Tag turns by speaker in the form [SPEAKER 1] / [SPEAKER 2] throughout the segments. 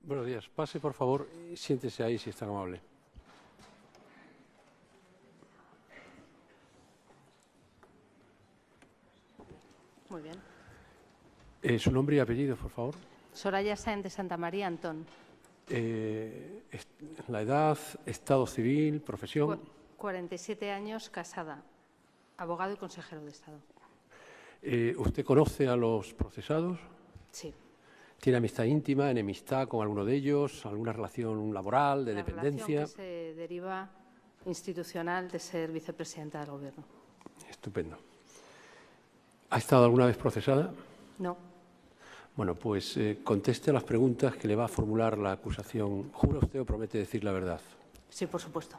[SPEAKER 1] Buenos días. Pase, por favor, y siéntese ahí, si es tan amable.
[SPEAKER 2] Muy bien.
[SPEAKER 1] Su nombre y apellido, por favor.
[SPEAKER 2] Soraya Sáenz de Santa María Antón.
[SPEAKER 1] La edad, estado civil, profesión.
[SPEAKER 2] 47 años, casada, abogado y consejero de Estado.
[SPEAKER 1] ¿Usted conoce a los procesados?
[SPEAKER 2] Sí.
[SPEAKER 1] ¿Tiene amistad íntima, enemistad con alguno de ellos? ¿Alguna relación laboral, de dependencia?
[SPEAKER 2] La relación que se deriva institucional de ser vicepresidenta del Gobierno.
[SPEAKER 1] Estupendo. ¿Ha estado alguna vez procesada?
[SPEAKER 2] No.
[SPEAKER 1] Bueno, pues conteste a las preguntas que le va a formular la acusación. ¿Jura usted o promete decir la verdad?
[SPEAKER 2] Sí, por supuesto.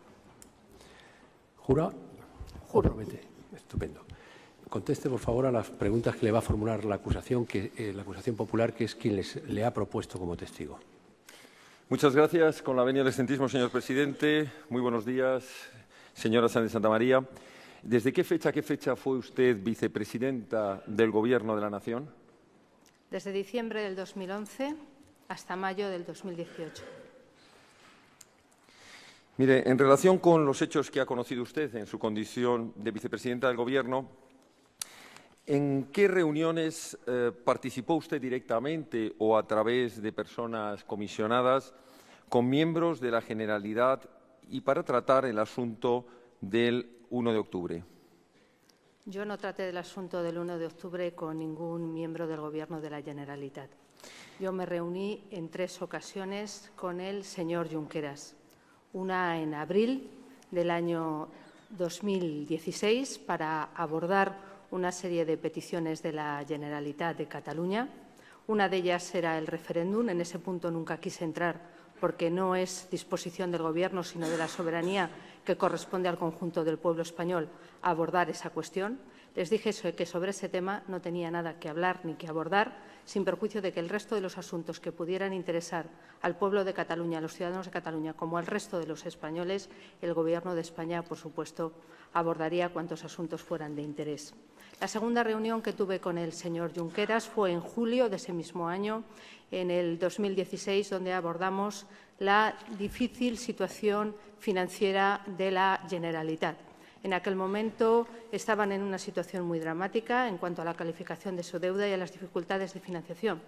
[SPEAKER 1] ¿Jura?
[SPEAKER 2] Juro.
[SPEAKER 1] ¿O promete? Estupendo. Conteste, por favor, a las preguntas que le va a formular la acusación popular, que es quien le ha propuesto como testigo.
[SPEAKER 3] Muchas gracias. Con la venia del excelentísimo señor presidente. Muy buenos días, señora Sáenz de Santa María. ¿Desde qué fecha fue usted vicepresidenta del Gobierno de la Nación?
[SPEAKER 2] Desde diciembre del 2011 hasta mayo del 2018.
[SPEAKER 3] Mire, en relación con los hechos que ha conocido usted en su condición de vicepresidenta del Gobierno, ¿en qué reuniones participó usted directamente o a través de personas comisionadas con miembros de la Generalidad y para tratar el asunto del 1 de octubre?
[SPEAKER 2] Yo no traté del asunto del 1 de octubre con ningún miembro del Gobierno de la Generalitat. Yo me reuní en 3 ocasiones con el señor Junqueras. Una en abril del año 2016 para abordar una serie de peticiones de la Generalitat de Cataluña. Una de ellas era el referéndum. En ese punto nunca quise entrar porque no es disposición del Gobierno, sino de la soberanía que corresponde al conjunto del pueblo español abordar esa cuestión. Les dije que sobre ese tema no tenía nada que hablar ni que abordar, sin perjuicio de que el resto de los asuntos que pudieran interesar al pueblo de Cataluña, a los ciudadanos de Cataluña, como al resto de los españoles, el Gobierno de España, por supuesto, abordaría cuantos asuntos fueran de interés. La segunda reunión que tuve con el señor Junqueras fue en julio de ese mismo año, en el 2016, donde abordamos la difícil situación financiera de la Generalitat. En aquel momento estaban en una situación muy dramática en cuanto a la calificación de su deuda y a las dificultades de financiación.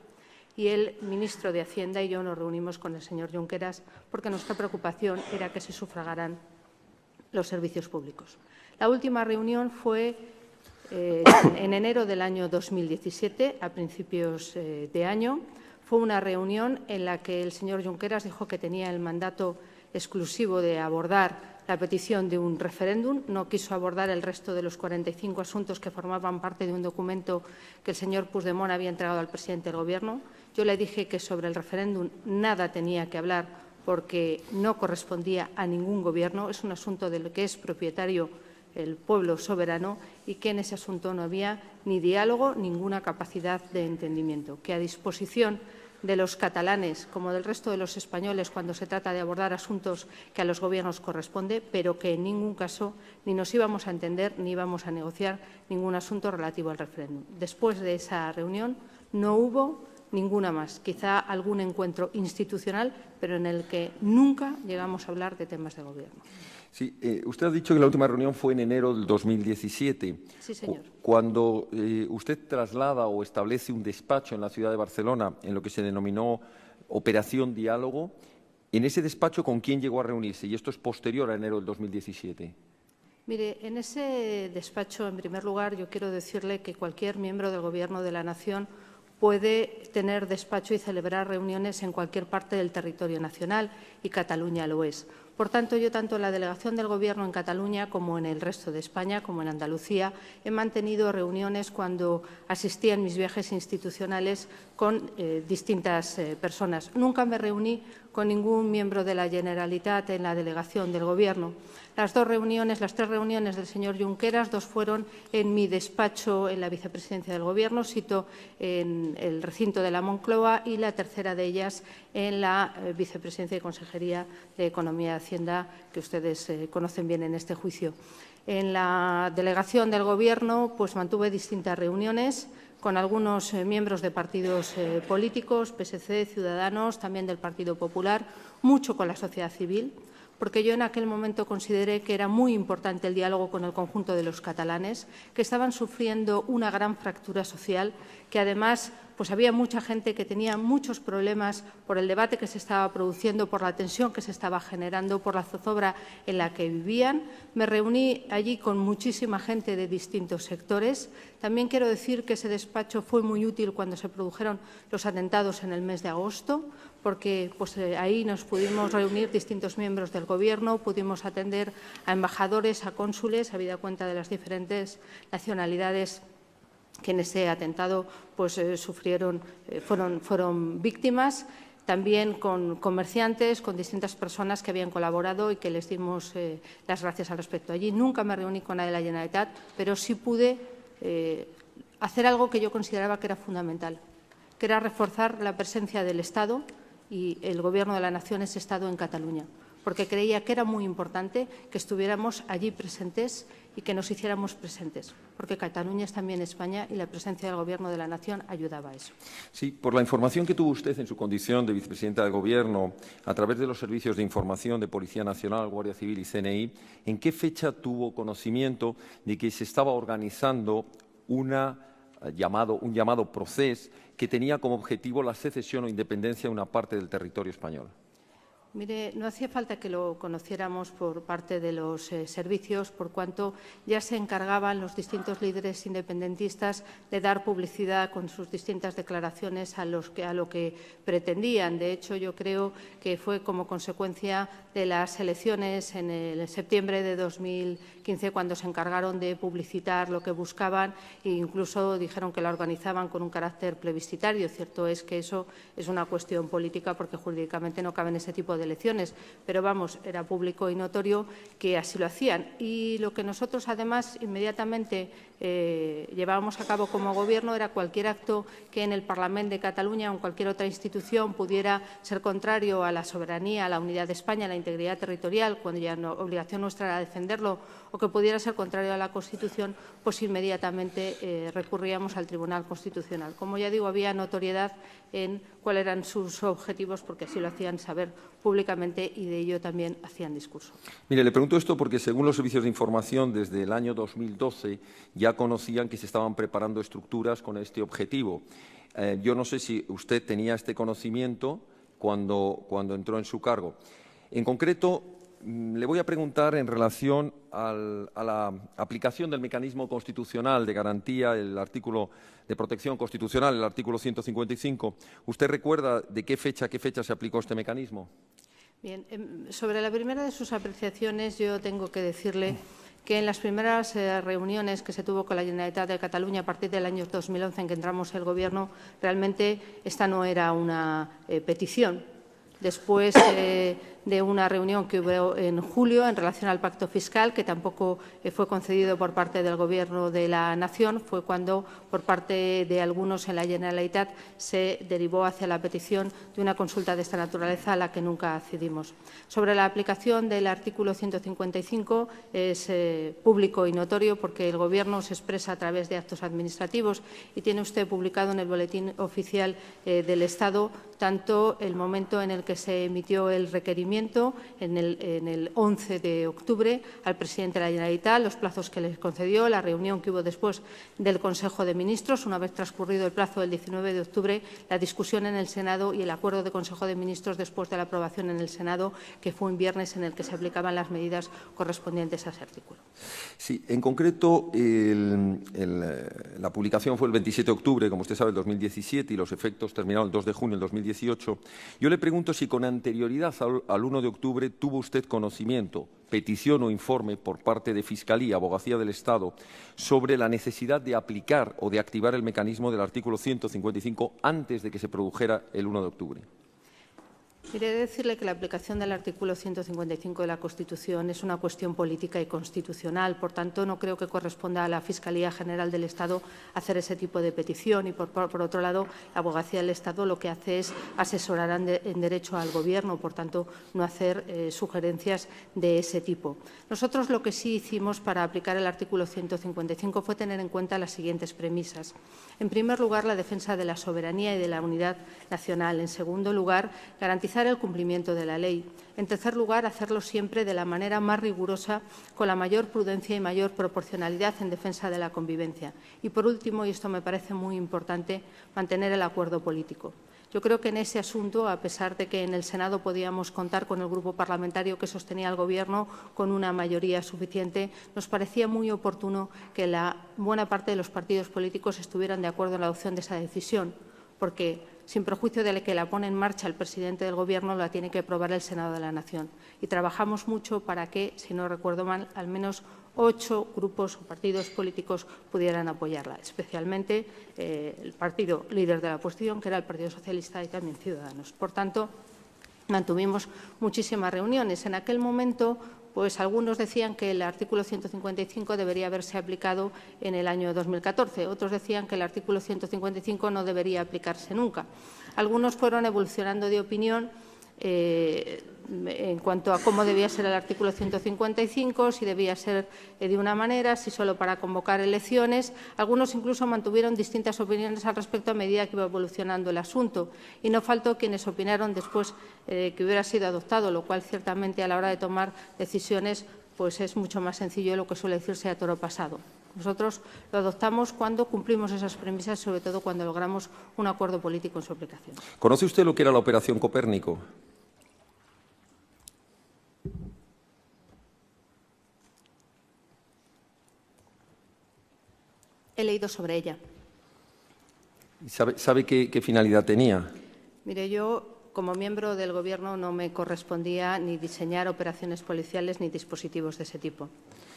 [SPEAKER 2] Y el ministro de Hacienda y yo nos reunimos con el señor Junqueras porque nuestra preocupación era que se sufragaran los servicios públicos. La última reunión fue en enero del año 2017, a principios de año. Fue una reunión en la que el señor Junqueras dijo que tenía el mandato exclusivo de abordar la petición de un referéndum. No quiso abordar el resto de los 45 asuntos que formaban parte de un documento que el señor Puigdemont había entregado al presidente del Gobierno. Yo le dije que sobre el referéndum nada tenía que hablar porque no correspondía a ningún Gobierno. Es un asunto del que es propietario el pueblo soberano y que en ese asunto no había ni diálogo, ninguna capacidad de entendimiento. Que a disposición de los catalanes como del resto de los españoles cuando se trata de abordar asuntos que a los gobiernos corresponde, pero que en ningún caso ni nos íbamos a entender ni íbamos a negociar ningún asunto relativo al referéndum. Después de esa reunión no hubo ninguna más, quizá algún encuentro institucional, pero en el que nunca llegamos a hablar de temas de gobierno.
[SPEAKER 3] Sí, usted ha dicho que la última reunión fue en enero del 2017.
[SPEAKER 2] Sí, señor.
[SPEAKER 3] Cuando usted traslada o establece un despacho en la ciudad de Barcelona en lo que se denominó Operación Diálogo, ¿en ese despacho con quién llegó a reunirse? Y esto es posterior a enero del 2017.
[SPEAKER 2] Mire, en ese despacho, en primer lugar, yo quiero decirle que cualquier miembro del Gobierno de la Nación puede tener despacho y celebrar reuniones en cualquier parte del territorio nacional y Cataluña lo es. Por tanto, yo tanto en la delegación del Gobierno en Cataluña como en el resto de España, como en Andalucía, he mantenido reuniones cuando asistía en mis viajes institucionales con distintas personas. Nunca me reuní con ningún miembro de la Generalitat en la delegación del Gobierno. Las 3 reuniones del señor Junqueras, 2 fueron en mi despacho en la vicepresidencia del Gobierno, sito en el recinto de la Moncloa, y la tercera de ellas en la vicepresidencia y consejería de Economía y Hacienda, que ustedes conocen bien en este juicio. En la delegación del Gobierno pues mantuve distintas reuniones con algunos miembros de partidos políticos, PSC, Ciudadanos, también del Partido Popular, mucho con la sociedad civil, porque yo en aquel momento consideré que era muy importante el diálogo con el conjunto de los catalanes, que estaban sufriendo una gran fractura social, que además pues había mucha gente que tenía muchos problemas por el debate que se estaba produciendo, por la tensión que se estaba generando, por la zozobra en la que vivían. Me reuní allí con muchísima gente de distintos sectores. También quiero decir que ese despacho fue muy útil cuando se produjeron los atentados en el mes de agosto, porque pues, ahí nos pudimos reunir distintos miembros del Gobierno, pudimos atender a embajadores, a cónsules, habida cuenta de las diferentes nacionalidades que en ese atentado pues, fueron víctimas, también con comerciantes, con distintas personas que habían colaborado y que les dimos las gracias al respecto. Allí nunca me reuní con nadie de la Generalitat, pero sí pude hacer algo que yo consideraba que era fundamental, que era reforzar la presencia del Estado y el Gobierno de la Nación, ese Estado en Cataluña, porque creía que era muy importante que estuviéramos allí presentes y que nos hiciéramos presentes, porque Cataluña es también España y la presencia del Gobierno de la Nación ayudaba a eso.
[SPEAKER 3] Sí, por la información que tuvo usted en su condición de vicepresidenta del Gobierno, a través de los servicios de información de Policía Nacional, Guardia Civil y CNI, ¿en qué fecha tuvo conocimiento de que se estaba organizando un llamado procés que tenía como objetivo la secesión o independencia de una parte del territorio español?
[SPEAKER 2] Mire, no hacía falta que lo conociéramos por parte de los servicios, por cuanto ya se encargaban los distintos líderes independentistas de dar publicidad con sus distintas declaraciones a lo que pretendían. De hecho, yo creo que fue como consecuencia de las elecciones en el septiembre de 2015 cuando se encargaron de publicitar lo que buscaban e incluso dijeron que la organizaban con un carácter plebiscitario. Cierto es que eso es una cuestión política porque jurídicamente no caben ese tipo de elecciones, pero vamos, era público y notorio que así lo hacían. Y lo que nosotros además inmediatamente llevábamos a cabo como Gobierno era cualquier acto que en el Parlamento de Cataluña o en cualquier otra institución pudiera ser contrario a la soberanía, a la unidad de España, a la integridad territorial, cuando ya obligación nuestra era defenderlo, o que pudiera ser contrario a la Constitución, pues inmediatamente recurríamos al Tribunal Constitucional. Como ya digo, había notoriedad en cuáles eran sus objetivos, porque así lo hacían saber públicamente y de ello también hacían discurso.
[SPEAKER 3] Mire, le pregunto esto porque según los servicios de información desde el año 2012 ya conocían que se estaban preparando estructuras con este objetivo. Yo no sé si usted tenía este conocimiento cuando entró en su cargo. En concreto, le voy a preguntar en relación a la aplicación del mecanismo constitucional de garantía, el artículo de protección constitucional, el artículo 155. ¿Usted recuerda de qué fecha se aplicó este mecanismo?
[SPEAKER 2] Bien, sobre la primera de sus apreciaciones, yo tengo que decirle que en las primeras reuniones que se tuvo con la Generalitat de Cataluña a partir del año 2011 en que entramos el Gobierno, realmente esta no era una petición. Después de una reunión que hubo en julio en relación al pacto fiscal, que tampoco fue concedido por parte del Gobierno de la Nación, fue cuando por parte de algunos en la Generalitat se derivó hacia la petición de una consulta de esta naturaleza a la que nunca accedimos. Sobre la aplicación del artículo 155 es público y notorio porque el Gobierno se expresa a través de actos administrativos y tiene usted publicado en el Boletín Oficial del Estado tanto el momento en el que se emitió el requerimiento en el 11 de octubre al presidente de la Generalitat, los plazos que les concedió, la reunión que hubo después del Consejo de Ministros, una vez transcurrido el plazo del 19 de octubre, la discusión en el Senado y el acuerdo de Consejo de Ministros después de la aprobación en el Senado, que fue un viernes en el que se aplicaban las medidas correspondientes a ese artículo.
[SPEAKER 3] Sí, en concreto, la publicación fue el 27 de octubre, como usted sabe, del 2017, y los efectos terminaron el 2 de junio del 2018. Yo le pregunto si con anterioridad al 1 de octubre tuvo usted conocimiento, petición o informe por parte de Fiscalía, Abogacía del Estado, sobre la necesidad de aplicar o de activar el mecanismo del artículo 155 antes de que se produjera el 1 de octubre.
[SPEAKER 2] Mire, he de decirle que la aplicación del artículo 155 de la Constitución es una cuestión política y constitucional. Por tanto, no creo que corresponda a la Fiscalía General del Estado hacer ese tipo de petición. Y, por otro lado, la Abogacía del Estado lo que hace es asesorar en derecho al Gobierno, por tanto, no hacer sugerencias de ese tipo. Nosotros lo que sí hicimos para aplicar el artículo 155 fue tener en cuenta las siguientes premisas. En primer lugar, la defensa de la soberanía y de la unidad nacional. En segundo lugar, garantizar el cumplimiento de la ley. En tercer lugar, hacerlo siempre de la manera más rigurosa, con la mayor prudencia y mayor proporcionalidad en defensa de la convivencia. Y, por último, y esto me parece muy importante, mantener el acuerdo político. Yo creo que en ese asunto, a pesar de que en el Senado podíamos contar con el grupo parlamentario que sostenía al Gobierno con una mayoría suficiente, nos parecía muy oportuno que la buena parte de los partidos políticos estuvieran de acuerdo en la adopción de esa decisión, porque, sin perjuicio de que la pone en marcha el presidente del Gobierno, la tiene que aprobar el Senado de la Nación. Y trabajamos mucho para que, si no recuerdo mal, al menos 8 grupos o partidos políticos pudieran apoyarla, especialmente el partido líder de la oposición, que era el Partido Socialista, y también Ciudadanos. Por tanto, mantuvimos muchísimas reuniones. En aquel momento, pues algunos decían que el artículo 155 debería haberse aplicado en el año 2014. Otros decían que el artículo 155 no debería aplicarse nunca. Algunos fueron evolucionando de opinión en cuanto a cómo debía ser el artículo 155, si debía ser de una manera, si solo para convocar elecciones. Algunos incluso mantuvieron distintas opiniones al respecto a medida que iba evolucionando el asunto. Y no faltó quienes opinaron después que hubiera sido adoptado, lo cual ciertamente a la hora de tomar decisiones pues es mucho más sencillo de lo que suele decirse a toro pasado. Nosotros lo adoptamos cuando cumplimos esas premisas, sobre todo cuando logramos un acuerdo político en su aplicación.
[SPEAKER 3] ¿Conoce usted lo que era la Operación Copérnico?
[SPEAKER 2] He leído sobre ella.
[SPEAKER 3] ¿Sabe qué finalidad tenía?
[SPEAKER 2] Mire, yo, como miembro del Gobierno, no me correspondía ni diseñar operaciones policiales ni dispositivos de ese tipo.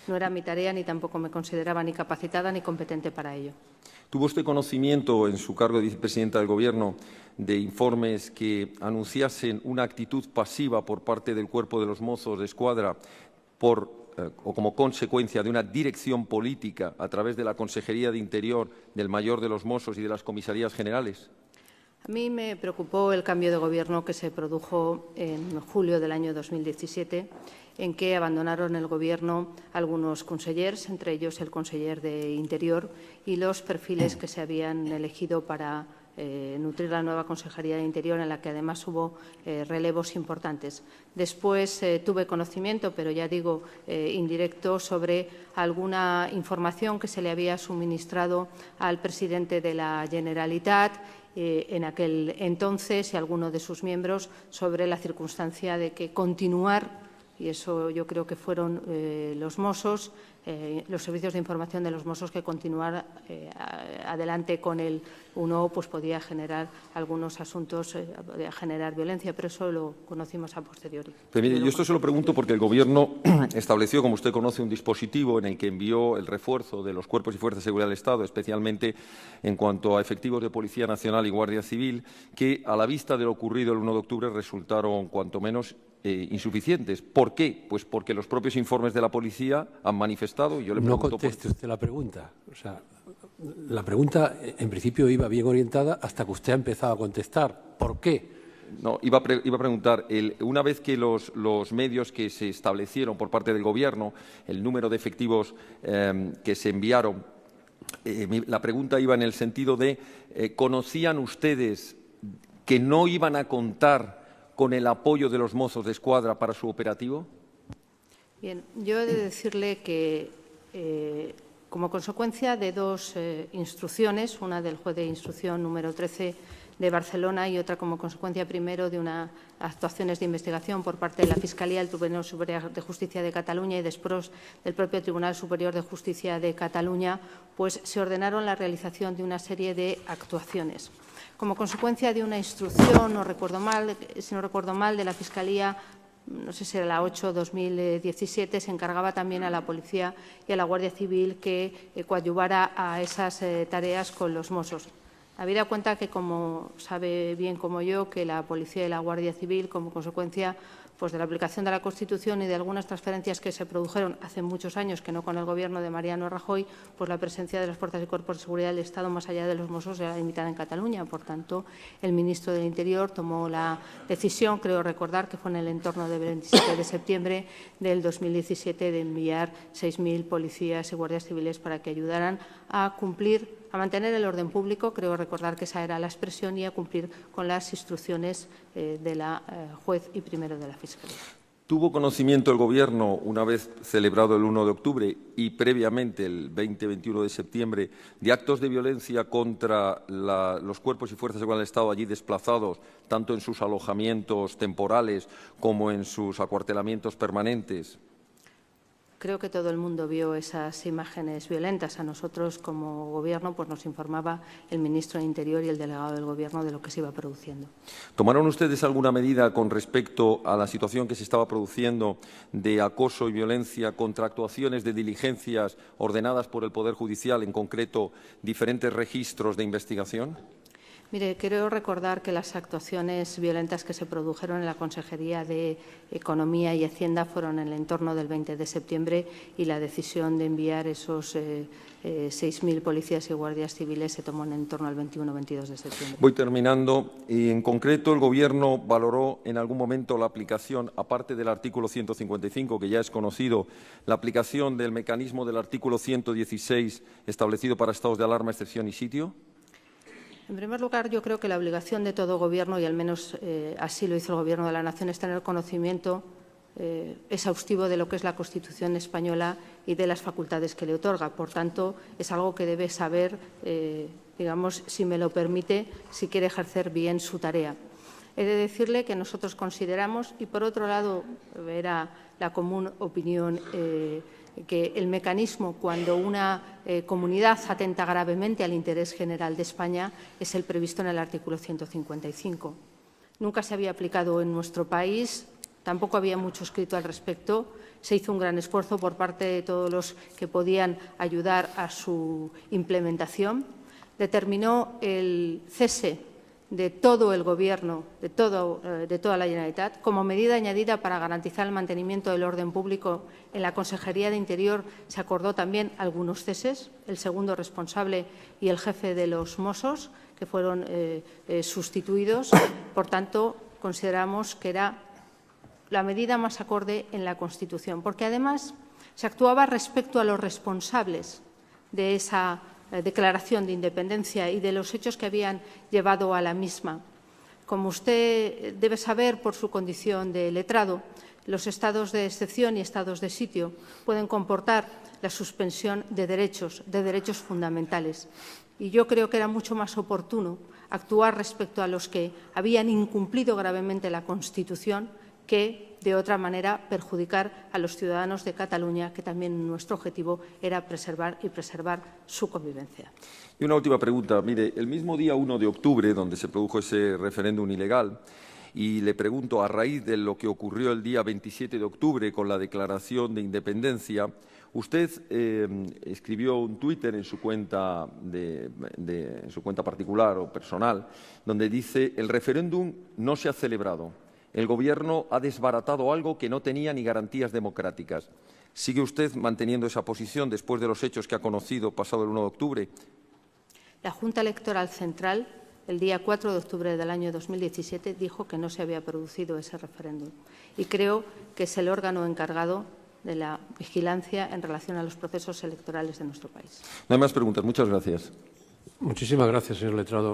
[SPEAKER 2] No era mi tarea ni tampoco me consideraba ni capacitada ni competente para ello.
[SPEAKER 3] ¿Tuvo usted conocimiento, en su cargo de vicepresidenta del Gobierno, de informes que anunciasen una actitud pasiva por parte del Cuerpo de los Mozos de Escuadra o como consecuencia de una dirección política a través de la Consejería de Interior, del Mayor de los Mossos y de las comisarías generales?
[SPEAKER 2] A mí me preocupó el cambio de Gobierno que se produjo en julio del año 2017, en que abandonaron el Gobierno algunos consellers, entre ellos el conseller de Interior, y los perfiles que se habían elegido para nutrir la nueva Consejería de Interior, en la que además hubo relevos importantes. Después tuve conocimiento, pero ya digo indirecto, sobre alguna información que se le había suministrado al presidente de la Generalitat en aquel entonces y a alguno de sus miembros sobre la circunstancia de que continuar, y eso yo creo que fueron los Mossos, los servicios de información de los Mossos, que continuar adelante con el 1 pues podía generar algunos asuntos, podía generar violencia, pero eso lo conocimos a posteriori.
[SPEAKER 3] Pero mire, yo esto se lo pregunto porque el Gobierno estableció, como usted conoce, un dispositivo en el que envió el refuerzo de los cuerpos y fuerzas de seguridad del Estado, especialmente en cuanto a efectivos de Policía Nacional y Guardia Civil, que a la vista de lo ocurrido el 1 de octubre resultaron cuanto menos insuficientes. ¿Por qué? Pues porque los propios informes de la policía han manifestado, y yo le pregunto...
[SPEAKER 1] No conteste usted la pregunta. O sea, la pregunta, en principio, iba bien orientada hasta que usted ha empezado a contestar. ¿Por qué?
[SPEAKER 3] No, iba a preguntar, una vez que los medios que se establecieron por parte del Gobierno, el número de efectivos que se enviaron, la pregunta iba en el sentido de, ¿conocían ustedes que no iban a contar con el apoyo de los Mozos de Escuadra para su operativo?
[SPEAKER 2] Bien, yo he de decirle que como consecuencia de dos instrucciones, una del juez de instrucción número 13 de Barcelona y otra como consecuencia primero de unas actuaciones de investigación por parte de la Fiscalía del Tribunal Superior de Justicia de Cataluña y después del propio Tribunal Superior de Justicia de Cataluña, pues se ordenaron la realización de una serie de actuaciones. Como consecuencia de una instrucción, si no recuerdo mal, de la Fiscalía, no sé si era la 8/2017, se encargaba también a la Policía y a la Guardia Civil que coadyuvara a esas tareas con los Mossos. Habida cuenta que, como sabe bien como yo, que la Policía y la Guardia Civil, como consecuencia pues, de la aplicación de la Constitución y de algunas transferencias que se produjeron hace muchos años, que no con el Gobierno de Mariano Rajoy, pues la presencia de las fuerzas y cuerpos de seguridad del Estado más allá de los Mossos era limitada en Cataluña. Por tanto, el ministro del Interior tomó la decisión, creo recordar que fue en el entorno del 27 de septiembre del 2017, de enviar 6.000 policías y guardias civiles para que ayudaran a cumplir, a mantener el orden público, creo recordar que esa era la expresión, y a cumplir con las instrucciones de la juez y primero de la Fiscalía.
[SPEAKER 3] ¿Tuvo conocimiento el Gobierno, una vez celebrado el 1 de octubre y previamente el 20-21 de septiembre, de actos de violencia contra los cuerpos y fuerzas de seguridad del Estado allí desplazados, tanto en sus alojamientos temporales como en sus acuartelamientos permanentes?
[SPEAKER 2] Creo que todo el mundo vio esas imágenes violentas. A nosotros, como Gobierno, pues nos informaba el ministro de Interior y el delegado del Gobierno de lo que se iba produciendo.
[SPEAKER 3] ¿Tomaron ustedes alguna medida con respecto a la situación que se estaba produciendo de acoso y violencia contra actuaciones de diligencias ordenadas por el Poder Judicial, en concreto diferentes registros de investigación?
[SPEAKER 2] Mire, creo recordar que las actuaciones violentas que se produjeron en la Consejería de Economía y Hacienda fueron en el entorno del 20 de septiembre y la decisión de enviar esos 6.000 policías y guardias civiles se tomó en torno al 21-22 de septiembre.
[SPEAKER 3] Voy terminando. Y en concreto, el Gobierno valoró en algún momento la aplicación, aparte del artículo 155, que ya es conocido, la aplicación del mecanismo del artículo 116 establecido para estados de alarma, excepción y sitio.
[SPEAKER 2] En primer lugar, yo creo que la obligación de todo Gobierno, y al menos así lo hizo el Gobierno de la Nación, es tener conocimiento exhaustivo de lo que es la Constitución española y de las facultades que le otorga. Por tanto, es algo que debe saber, digamos, si me lo permite, si quiere ejercer bien su tarea. He de decirle que nosotros consideramos, y por otro lado era la común opinión, que el mecanismo, cuando una comunidad atenta gravemente al interés general de España, es el previsto en el artículo 155. Nunca se había aplicado en nuestro país, tampoco había mucho escrito al respecto. Se hizo un gran esfuerzo por parte de todos los que podían ayudar a su implementación. Determinó el cese de todo el Gobierno, de toda la Generalitat, como medida añadida para garantizar el mantenimiento del orden público. En la Consejería de Interior se acordó también algunos ceses, el segundo responsable y el jefe de los Mossos, que fueron sustituidos. Por tanto, consideramos que era la medida más acorde en la Constitución, porque además se actuaba respecto a los responsables de esa declaración de independencia y de los hechos que habían llevado a la misma. Como usted debe saber por su condición de letrado, los estados de excepción y estados de sitio pueden comportar la suspensión de derechos fundamentales. Y yo creo que era mucho más oportuno actuar respecto a los que habían incumplido gravemente la Constitución que, de otra manera, perjudicar a los ciudadanos de Cataluña, que también nuestro objetivo era preservar su convivencia.
[SPEAKER 3] Y una última pregunta. Mire, el mismo día 1 de octubre, donde se produjo ese referéndum ilegal, y le pregunto, a raíz de lo que ocurrió el día 27 de octubre con la declaración de independencia, usted escribió un Twitter en su cuenta en su cuenta particular o personal, donde dice: el referéndum no se ha celebrado. El Gobierno ha desbaratado algo que no tenía ni garantías democráticas. ¿Sigue usted manteniendo esa posición después de los hechos que ha conocido pasado el 1 de octubre?
[SPEAKER 2] La Junta Electoral Central, el día 4 de octubre del año 2017, dijo que no se había producido ese referéndum. Y creo que es el órgano encargado de la vigilancia en relación a los procesos electorales de nuestro país.
[SPEAKER 3] No hay más preguntas. Muchas gracias.
[SPEAKER 1] Muchísimas gracias, señor letrado.